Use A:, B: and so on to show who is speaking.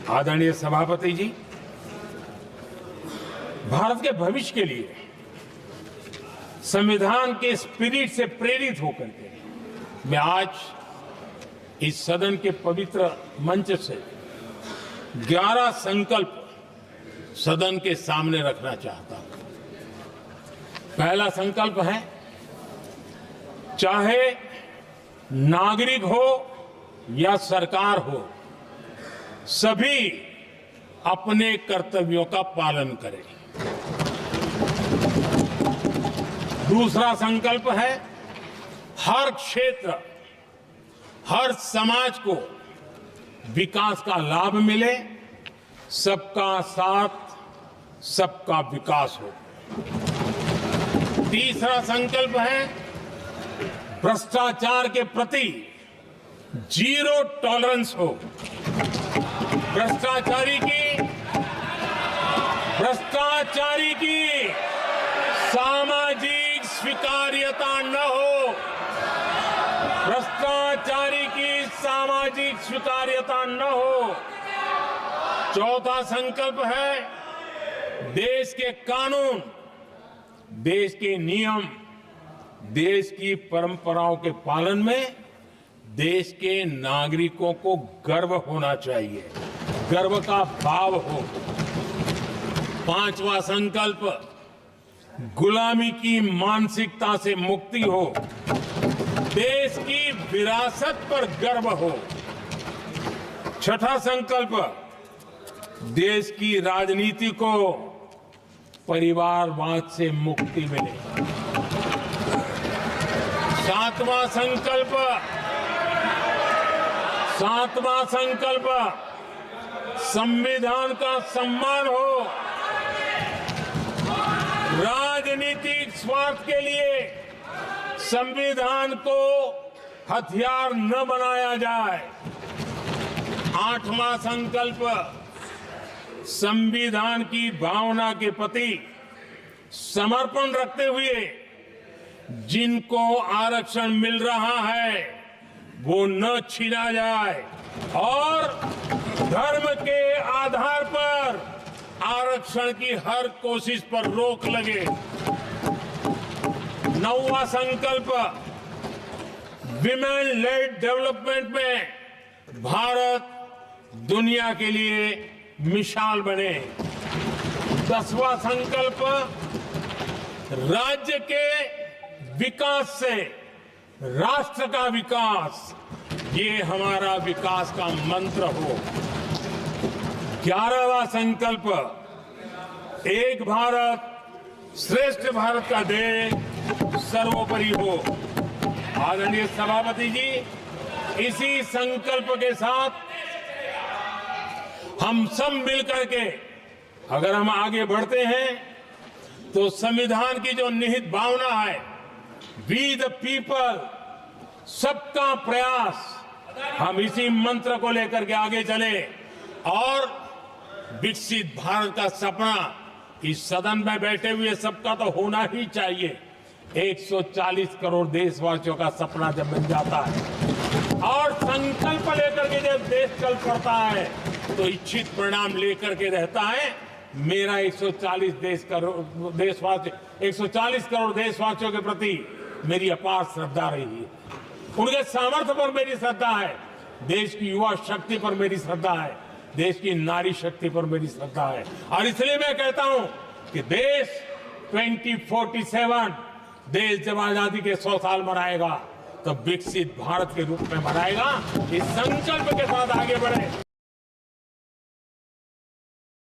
A: आदरणीय सभापति जी, भारत के भविष्य के लिए संविधान के स्पिरिट से प्रेरित होकर के मैं आज इस सदन के पवित्र मंच से 11 संकल्प सदन के सामने रखना चाहता हूं। पहला संकल्प है, चाहे नागरिक हो या सरकार हो, सभी अपने कर्तव्यों का पालन करें। दूसरा संकल्प है, हर क्षेत्र, हर समाज को विकास का लाभ मिले, सबका साथ, सबका विकास हो। तीसरा संकल्प है, भ्रष्टाचार के प्रति जीरो टॉलरेंस हो। भ्रष्टाचारी की सामाजिक स्वीकार्यता न हो। भ्रष्टाचारी की सामाजिक स्वीकार्यता न हो। चौथा संकल्प है, देश के कानून, देश के नियम, देश की परंपराओं के पालन में देश के नागरिकों को गर्व होना चाहिए, गर्व का भाव हो। पांचवा संकल्प, गुलामी की मानसिकता से मुक्ति हो, देश की विरासत पर गर्व हो। छठा संकल्प, देश की राजनीति को परिवारवाद से मुक्ति मिले। सातवां संकल्प, संविधान का सम्मान हो। राजनीतिक स्वार्थ के लिए संविधान को हथियार न बनाया जाए। आठवां संकल्प, संविधान की भावना के प्रति समर्पण रखते हुए जिनको आरक्षण मिल रहा है वो न छीना जाए और धर्म के आधार पर आरक्षण की हर कोशिश पर रोक लगे। नौवां संकल्प, विमेन लेड डेवलपमेंट में भारत दुनिया के लिए मिसाल बने। 10वां संकल्प, राज्य के विकास से राष्ट्र का विकास, ये हमारा विकास का मंत्र हो। 11वां संकल्प, एक भारत श्रेष्ठ भारत का ध्येय सर्वोपरि हो। आदरणीय सभापति जी, इसी संकल्प के साथ हम सब मिलकर के अगर हम आगे बढ़ते हैं तो संविधान की जो निहित भावना है, वी द पीपल, सबका प्रयास, हम इसी मंत्र को लेकर के आगे चले और विकसित भारत का सपना इस सदन में बैठे हुए सबका तो होना ही चाहिए। 140 करोड़ देशवासियों का सपना जब बन जाता है और संकल्प लेकर के जब देश चल पड़ता है तो इच्छित परिणाम लेकर के रहता है। मेरा 140 करोड़ देशवासियों के प्रति मेरी अपार श्रद्धा रही है। उनके सामर्थ्य पर मेरी श्रद्धा है, देश की युवा शक्ति पर मेरी श्रद्धा है, देश की नारी शक्ति पर मेरी श्रद्धा है। और इसलिए मैं कहता हूं कि देश 2047 देश जब आजादी के 100 साल मनाएगा तो विकसित भारत के रूप में मनाएगा। इस संकल्प के साथ आगे बढ़े।